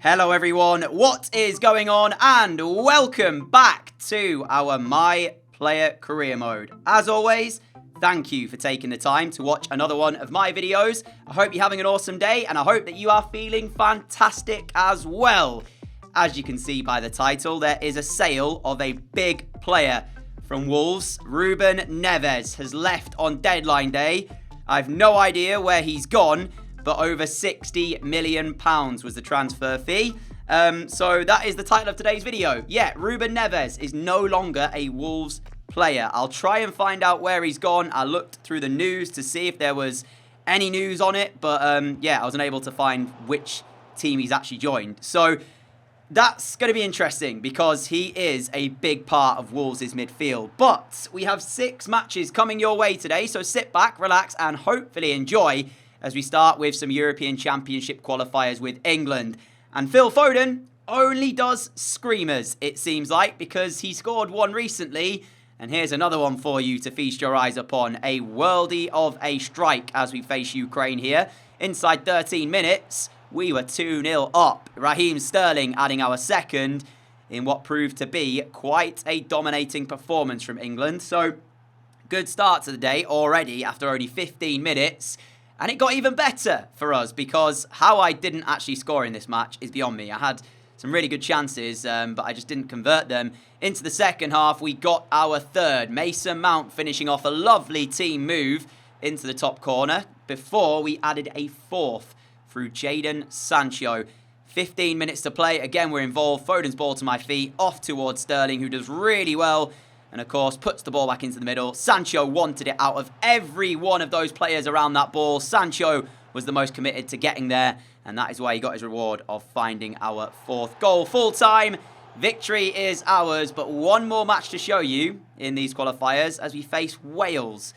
Hello everyone, what is going on? And welcome back to our My Player Career Mode. As always, thank you for taking the time to watch another one of my videos. I hope you're having an awesome day and I hope that you are feeling fantastic as well. As you can see by the title, there is a sale of a big player from Wolves. Ruben Neves has left on deadline day. I've no idea where he's gone, but over £60 million was the transfer fee. So that is the title of today's video. Yeah, Ruben Neves is no longer a Wolves player. I'll try and find out where he's gone. I looked through the news to see if there was any news on it, but yeah, I was unable to find which team he's actually joined. So that's going to be interesting because he is a big part of Wolves' midfield. But we have 6 matches coming your way today, so sit back, relax, and hopefully enjoy as we start with some European Championship qualifiers with England. And Phil Foden only does screamers, it seems like, because he scored one recently. And here's another one for you to feast your eyes upon. A worldie of a strike as we face Ukraine here. Inside 13 minutes, we were 2-0 up. Raheem Sterling adding our second in what proved to be quite a dominating performance from England. So, good start to the day already after only 15 minutes. And it got even better for us because how I didn't actually score in this match is beyond me. I had some really good chances, but I just didn't convert them. Into the second half, we got our third. Mason Mount finishing off a lovely team move into the top corner before we added a fourth through Jadon Sancho. 15 minutes to play. Again, we're involved. Foden's ball to my feet, off towards Sterling, who does really well. And, of course, puts the ball back into the middle. Sancho wanted it out of every one of those players around that ball. Sancho was the most committed to getting there. And that is why he got his reward of finding our 4th goal. Full time. Victory is ours. But one more match to show you in these qualifiers as we face Wales.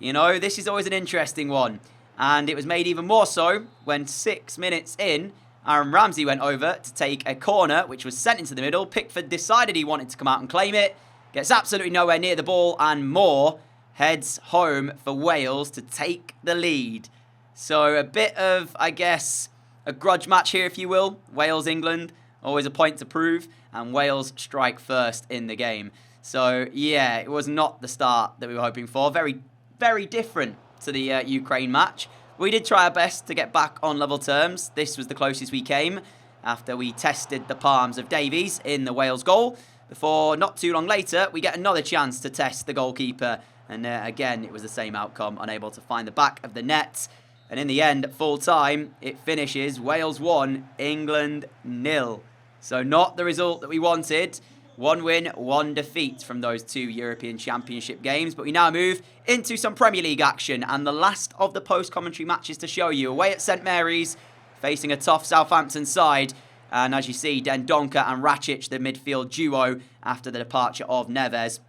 You know, this is always an interesting one. And it was made even more so when 6 minutes in, Aaron Ramsey went over to take a corner, which was sent into the middle. Pickford decided he wanted to come out and claim it. Gets absolutely nowhere near the ball, and Moore heads home for Wales to take the lead. So a bit of, I guess, a grudge match here, if you will. Wales-England, always a point to prove, and Wales strike first in the game. So, yeah, it was not the start that we were hoping for. Very, very different to the Ukraine match. We did try our best to get back on level terms. This was the closest we came after we tested the palms of Davies in the Wales goal. Before, not too long later, we get another chance to test the goalkeeper. And again, it was the same outcome, unable to find the back of the net. And in the end, at full time, it finishes Wales 1, England 0. So not the result that we wanted. 1 win, 1 defeat from those 2 European Championship games. But we now move into some Premier League action. And the last of the post-commentary matches to show you. Away at St Mary's, facing a tough Southampton side. And as you see, Dendoncker and Rakic, the midfield duo after the departure of Neves.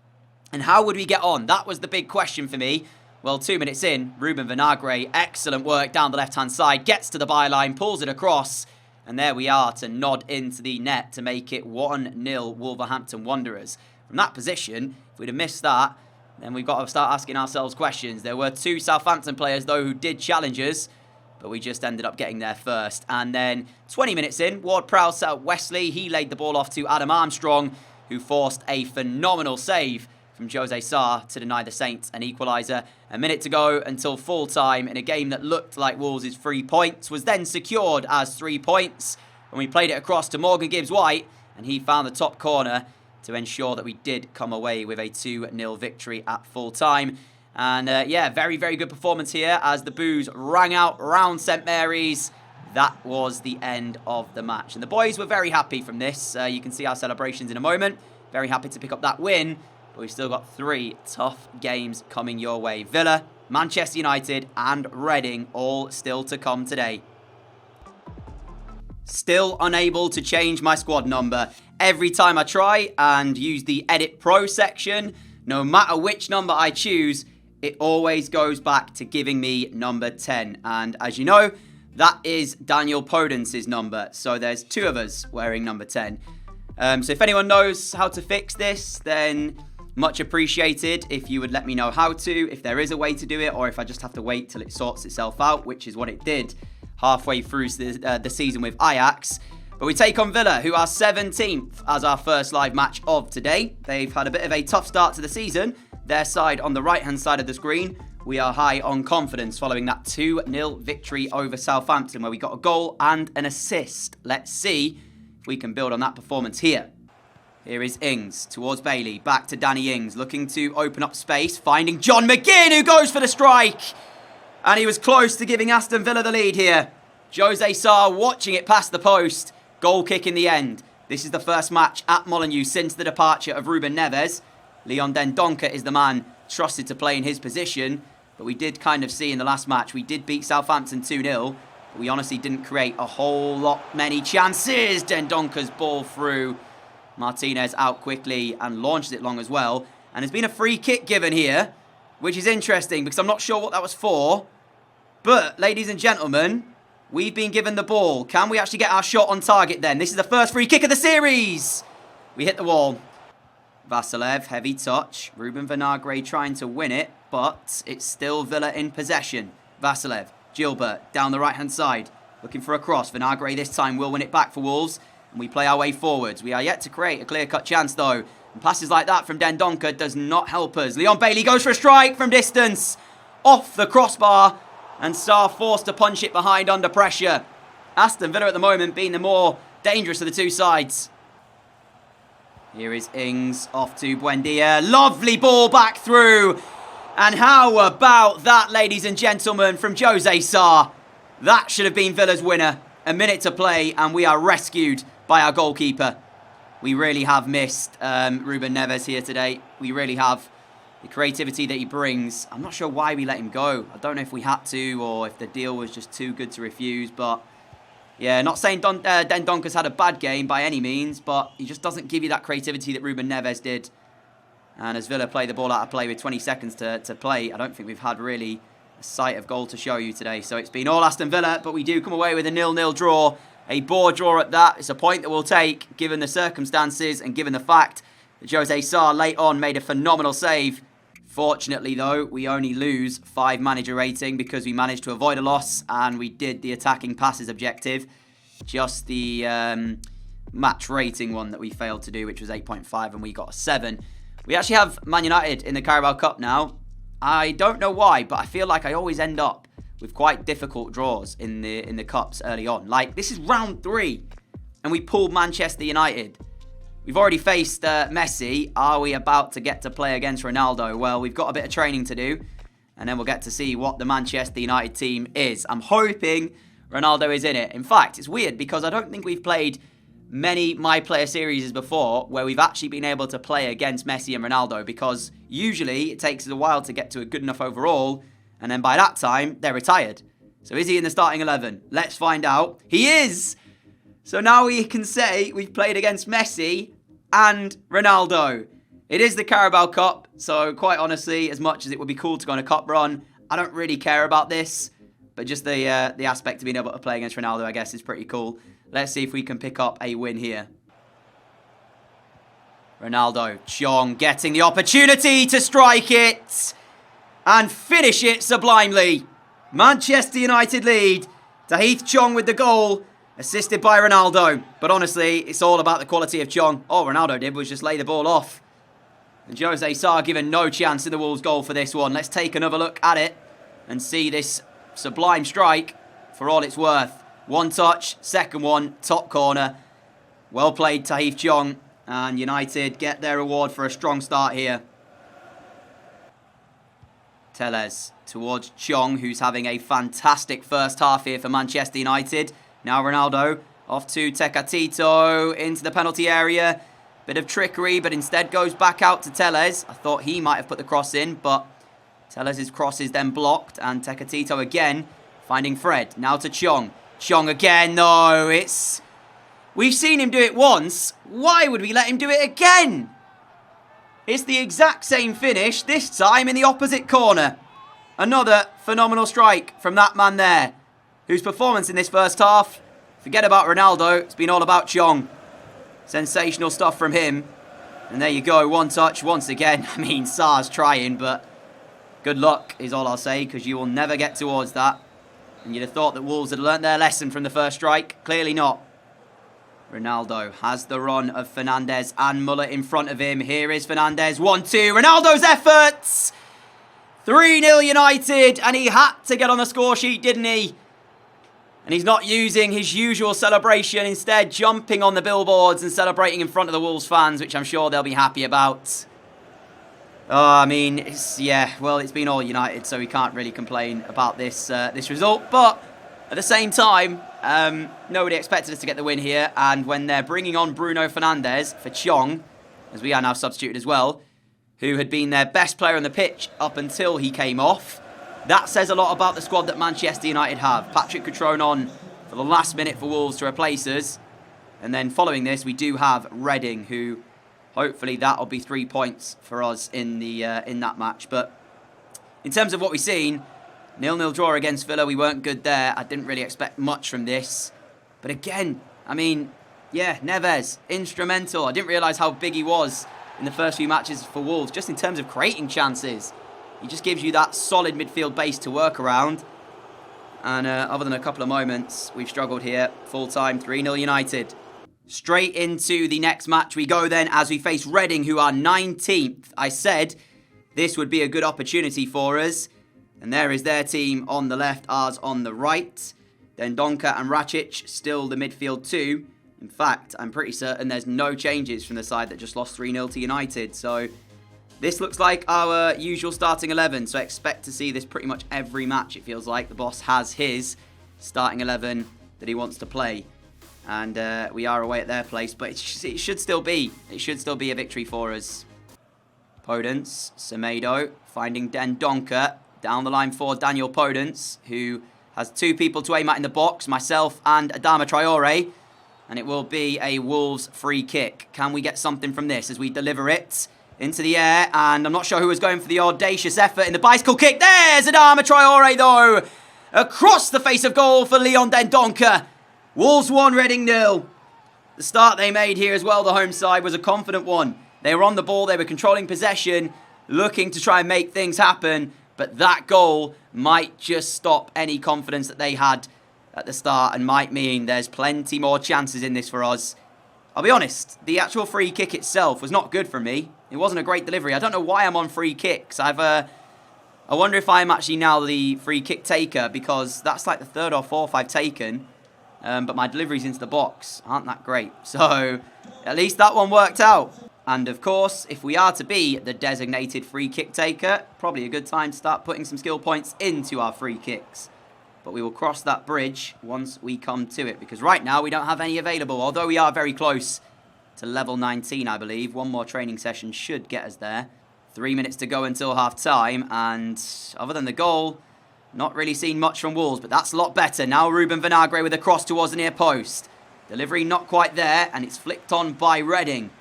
And how would we get on? That was the big question for me. Well, 2 minutes in, Ruben Vinagre, excellent work down the left-hand side, gets to the byline, pulls it across. And there we are to nod into the net to make it 1-0 Wolverhampton Wanderers. From that position, if we'd have missed that, then we've got to start asking ourselves questions. There were 2 Southampton players, though, who did challenge us. But we just ended up getting there first. And then 20 minutes in, Ward-Prowse set up Wesley. He laid the ball off to Adam Armstrong, who forced a phenomenal save from Jose Sarr to deny the Saints an equaliser. A minute to go until full time in a game that looked like Wolves' 3 points was then secured as 3 points when we played it across to Morgan Gibbs-White, and he found the top corner to ensure that we did come away with a 2-0 victory at full time. And yeah, very, very good performance here as the boos rang out round St Mary's. That was the end of the match. And the boys were very happy from this. You can see our celebrations in a moment. Very happy to pick up that win. But we've still got 3 tough games coming your way. Villa, Manchester United and Reading all still to come today. Still unable to change my squad number. Every time I try and use the Edit Pro section, no matter which number I choose, it always goes back to giving me number 10. And as you know, that is Daniel Podence' number. So there's 2 of us wearing number 10. So if anyone knows how to fix this, then much appreciated if you would let me know how to, if there is a way to do it, or if I just have to wait till it sorts itself out, which is what it did halfway through the season with Ajax. But we take on Villa, who are 17th as our first live match of today. They've had a bit of a tough start to the season. Their side on the right-hand side of the screen. We are high on confidence following that 2-0 victory over Southampton, where we got a goal and an assist. Let's see if we can build on that performance here. Here is Ings towards Bailey. Back to Danny Ings, looking to open up space. Finding John McGinn, who goes for the strike. And he was close to giving Aston Villa the lead here. Jose Sarr watching it past the post. Goal kick in the end. This is the first match at Molineux since the departure of Ruben Neves. Leon Dendoncker is the man trusted to play in his position. But we did kind of see in the last match, we did beat Southampton 2-0. But we honestly didn't create a whole lot many chances. Dendoncker's ball through. Martinez out quickly and launches it long as well. And there's been a free kick given here, which is interesting because I'm not sure what that was for. But, ladies and gentlemen, we've been given the ball. Can we actually get our shot on target then? This is the first free kick of the series. We hit the wall. Vasilev, heavy touch. Ruben Vinagre trying to win it, but it's still Villa in possession. Vasilev, Gilbert, down the right-hand side. Looking for a cross. Vinagre this time will win it back for Wolves. And we play our way forwards. We are yet to create a clear-cut chance, though. And passes like that from Dendoncker does not help us. Leon Bailey goes for a strike from distance. Off the crossbar. And Sarr forced to punch it behind under pressure. Aston Villa at the moment being the more dangerous of the two sides. Here is Ings off to Buendia. Lovely ball back through. And how about that, ladies and gentlemen, from Jose Sarr? That should have been Villa's winner. A minute to play and we are rescued by our goalkeeper. We really have missed Ruben Neves here today. We really have. The creativity that he brings. I'm not sure why we let him go. I don't know if we had to or if the deal was just too good to refuse. But yeah, not saying Dendoncker's had a bad game by any means, but he just doesn't give you that creativity that Ruben Neves did. And as Villa play the ball out of play with 20 seconds to play, I don't think we've had really a sight of goal to show you today. So it's been all Aston Villa, but we do come away with a 0-0 draw. A bore draw at that. It's a point that we'll take given the circumstances and given the fact that Jose Sarr late on made a phenomenal save. Fortunately, though, we only lose 5 manager rating because we managed to avoid a loss and we did the attacking passes objective. Just the match rating one that we failed to do, which was 8.5, and we got a 7. We actually have Man United in the Carabao Cup now. I don't know why, but I feel like I always end up with quite difficult draws in the Cups early on. Like, this is round 3, and we pulled Manchester United. We've already faced Messi. Are we about to get to play against Ronaldo? Well, we've got a bit of training to do. And then we'll get to see what the Manchester United team is. I'm hoping Ronaldo is in it. In fact, it's weird because I don't think we've played many My Player series before where we've actually been able to play against Messi and Ronaldo. Because usually it takes us a while to get to a good enough overall. And then by that time, they're retired. So is he in the starting 11? Let's find out. He is! So now we can say we've played against Messi and Ronaldo. It is the Carabao Cup, so quite honestly, as much as it would be cool to go on a cup run, I don't really care about this. But just the aspect of being able to play against Ronaldo, I guess, is pretty cool. Let's see if we can pick up a win here. Ronaldo, Chong getting the opportunity to strike it and finish it sublimely. Manchester United lead. Tahith Chong with the goal. Assisted by Ronaldo. But honestly, it's all about the quality of Chong. All Ronaldo did was just lay the ball off. And Jose Sarr given no chance in the Wolves goal for this one. Let's take another look at it and see this sublime strike for all it's worth. One touch, second one, top corner. Well played, Tahith Chong. And United get their reward for a strong start here. Telles towards Chong, who's having a fantastic first half here for Manchester United. Now Ronaldo off to Tecatito into the penalty area. Bit of trickery, but instead goes back out to Telles. I thought he might have put the cross in, but Telles' cross is then blocked. And Tecatito again finding Fred. Now to Chong. Chong again. No, it's... We've seen him do it once. Why would we let him do it again? It's the exact same finish, this time in the opposite corner. Another phenomenal strike from that man there, whose performance in this first half, forget about Ronaldo, it's been all about Chong. Sensational stuff from him. And there you go, one touch once again. I mean, Sarr's trying, but good luck is all I'll say, because you will never get towards that. And you'd have thought that Wolves had learnt their lesson from the first strike. Clearly not. Ronaldo has the run of Fernandes and Muller in front of him. Here is Fernandes, 1-2. Ronaldo's efforts! 3-0 United, and he had to get on the score sheet, didn't he? And he's not using his usual celebration, instead jumping on the billboards and celebrating in front of the Wolves fans, which I'm sure they'll be happy about. Oh, I mean, it's been all United, so we can't really complain about this result. But at the same time, nobody expected us to get the win here. And when they're bringing on Bruno Fernandes for Chong, as we are now substituted as well, who had been their best player on the pitch up until he came off, that says a lot about the squad that Manchester United have. Patrick Cutrone on for the last minute for Wolves to replace us. And then following this, we do have Reading, who hopefully that'll be 3 points for us in that match. But in terms of what we've seen, 0-0 draw against Villa, we weren't good there. I didn't really expect much from this. But again, I mean, yeah, Neves, instrumental. I didn't realise how big he was in the first few matches for Wolves, just in terms of creating chances. He just gives you that solid midfield base to work around. And other than a couple of moments, we've struggled here. Full-time, 3-0 United. Straight into the next match we go then, as we face Reading, who are 19th. I said this would be a good opportunity for us. And there is their team on the left, ours on the right. Then Donka and Racic, still the midfield too. In fact, I'm pretty certain there's no changes from the side that just lost 3-0 to United. So this looks like our usual starting 11. So I expect to see this pretty much every match, it feels like. The boss has his starting 11 that he wants to play. And we are away at their place, but it should still be a victory for us. Podence, Semedo, finding Dendoncker. Down the line for Daniel Podence, who has two people to aim at in the box, myself and Adama Traore. And it will be a Wolves free kick. Can we get something from this as we deliver it into the air? And I'm not sure who was going for the audacious effort in the bicycle kick. There's Adama Traore, though. Across the face of goal for Leon Dendoncker. Wolves 1, Reading 0. The start they made here as well, the home side, was a confident one. They were on the ball, they were controlling possession, looking to try and make things happen. But that goal might just stop any confidence that they had at the start and might mean there's plenty more chances in this for us. I'll be honest, the actual free kick itself was not good for me. It wasn't a great delivery. I don't know why I'm on free kicks. I wonder if I'm actually now the free kick taker, because that's like the third or fourth I've taken. But my deliveries into the box aren't that great. So at least that one worked out. And of course, if we are to be the designated free kick taker, probably a good time to start putting some skill points into our free kicks. But we will cross that bridge once we come to it, because right now we don't have any available, although we are very close to level 19, I believe. One more training session should get us there. 3 minutes to go until half-time, and other than the goal, not really seen much from Wolves, but that's a lot better. Now Ruben Vinagre with a cross towards the near post. Delivery not quite there, and it's flicked on by Reading.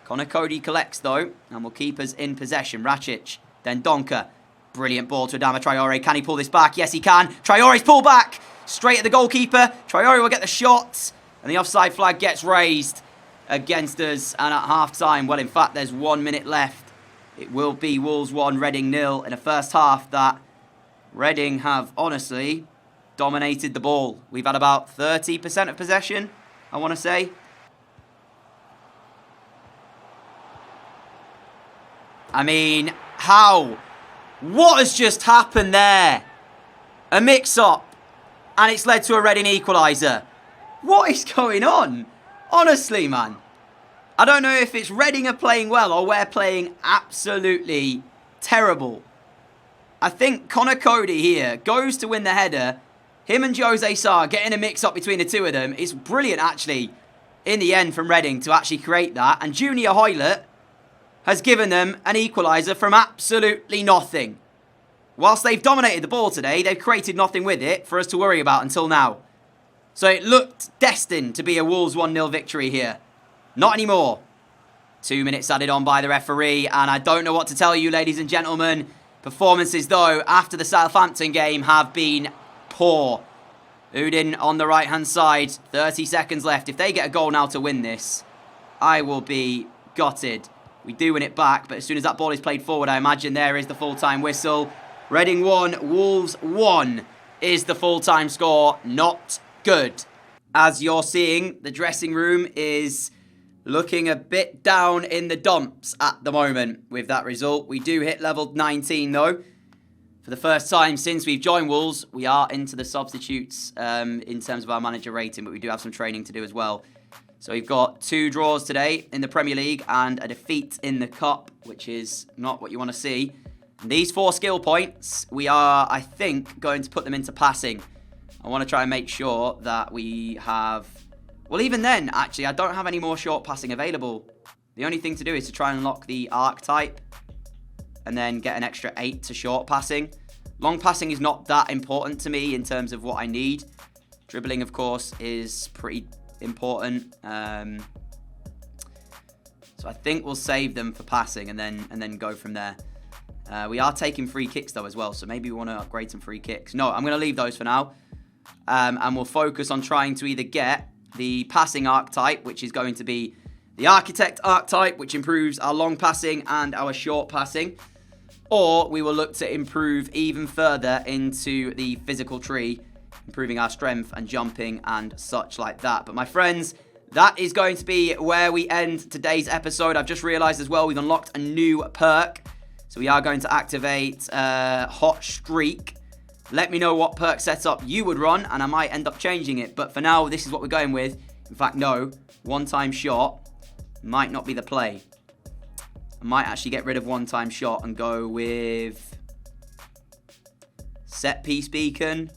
Connor Cody collects, though, and will keep us in possession. Racic, then Donka. Brilliant ball to Adama Traore. Can he pull this back? Yes, he can. Traore's pulled back. Straight at the goalkeeper. Traore will get the shot. And the offside flag gets raised against us. And at half-time, well, in fact, there's 1 minute left. It will be Wolves 1, Reading 0 in a first half that Reading have, honestly, dominated the ball. We've had about 30% of possession, I want to say. I mean, how? What has just happened there? A mix-up, and it's led to a Reading equaliser. What is going on? Honestly, man. I don't know if it's Reading are playing well or we're playing absolutely terrible. I think Connor Cody here goes to win the header. Him and Jose Sarr getting a mix-up between the two of them. It's brilliant, actually, in the end from Reading to actually create that. And Junior Hoylett has given them an equaliser from absolutely nothing. Whilst they've dominated the ball today, they've created nothing with it for us to worry about until now. So it looked destined to be a Wolves 1-0 victory here. Not anymore. 2 minutes added on by the referee, and I don't know what to tell you, ladies and gentlemen. Performances, though, after the Southampton game have been poor. Udin on the right-hand side, 30 seconds left. If they get a goal now to win this, I will be gutted. We do win it back, but as soon as that ball is played forward, I imagine there is the full-time whistle. Reading 1, Wolves 1 is the full-time score. Not good. As you're seeing, the dressing room is looking a bit down in the dumps at the moment with that result. We do hit level 19 though. For the first time since we've joined Wolves, we are into the substitutes in terms of our manager rating, but we do have some training to do as well. So we've got 2 draws today in the Premier League and a defeat in the Cup, which is not what you want to see. And these 4 skill points, we are, I think, going to put them into passing. I want to try and make sure that we have... Well, even then, actually, I don't have any more short passing available. The only thing to do is to try and unlock the archetype and then get an extra 8 to short passing. Long passing is not that important to me in terms of what I need. Dribbling, of course, is pretty important. So I think we'll save them for passing and then go from there. We are taking free kicks, though, as well, so maybe we want to upgrade some free kicks. No, I'm going to leave those for now. And we'll focus on trying to either get the passing archetype, which is going to be the architect archetype, which improves our long passing and our short passing, or we will look to improve even further into the physical tree, improving our strength and jumping and such like that. But my friends, that is going to be where we end today's episode. I've just realized as well we've unlocked a new perk, so we are going to activate Hot Streak. Let me know what perk setup you would run, and I might end up changing it. But for now, this is what we're going with. In fact, no. One-time shot might not be the play. I might actually get rid of one-time shot and go with set-piece beacon.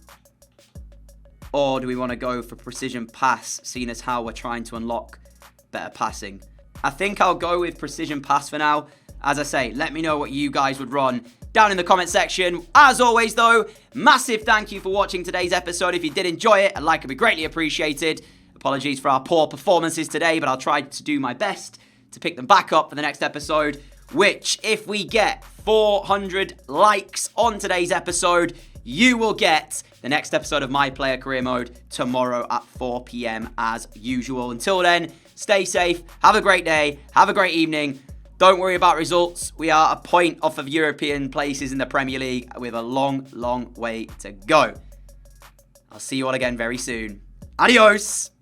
Or do we want to go for precision pass, seeing as how we're trying to unlock better passing? I think I'll go with precision pass for now. As I say, let me know what you guys would run down in the comment section. As always, though, massive thank you for watching today's episode. If you did enjoy it, a like would be greatly appreciated. Apologies for our poor performances today, but I'll try to do my best to pick them back up for the next episode, which, if we get 400 likes on today's episode, you will get the next episode of My Player Career Mode tomorrow at 4 PM as usual. Until then, stay safe, have a great day, have a great evening. Don't worry about results. We are a point off of European places in the Premier League with a long, long way to go. I'll see you all again very soon. Adios!